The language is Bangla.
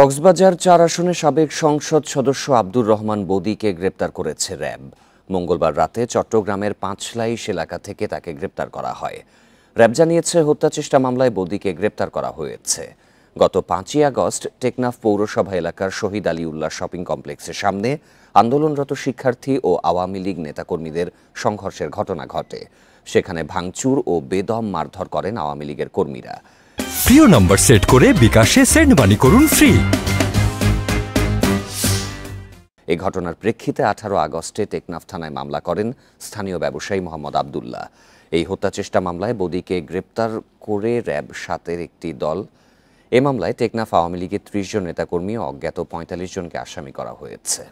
কক্সবাজার ৪ আসনের সাবেক সংসদ সদস্য আব্দুর রহমান বদিকে গ্রেপ্তার করেছে র্যাব। মঙ্গলবার রাতে চট্টগ্রামের পাঁচলাইশ এলাকা থেকে তাকে গ্রেপ্তার করা হয়। র্যাব জানিয়েছে, হত্যাচেষ্টা মামলায় বদিকে গ্রেপ্তার করা হয়েছে। গত ৫ই আগস্ট টেকনাফ পৌরসভা এলাকার শহীদ আলিউল্লাহ শপিং কমপ্লেক্সের সামনে আন্দোলনরত শিক্ষার্থী ও আওয়ামী লীগ নেতাকর্মীদের সংঘর্ষের ঘটনা ঘটে। সেখানে ভাঙচুর ও বেদম মারধর করেন আওয়ামী লীগের কর্মীরা। প্রিয় নম্বর সেট করে বিকাশে সেন্ড মানি করুন ফ্রি। এই ঘটনার প্রেক্ষিতে ১৮ আগস্টে টেকনাফ থানায় মামলা করেন স্থানীয় ব্যবসায়ী মোহাম্মদ আবদুল্লাহ। এই হত্যাচেষ্টা মামলায় বদিকে গ্রেপ্তার করে র্যাব ৭-এর একটি দল। এ মামলায় টেকনাফ আওয়ামী লীগের ৩০ জন নেতাকর্মী ও অজ্ঞাত ৪৫ জনকে আসামি করা হয়েছে।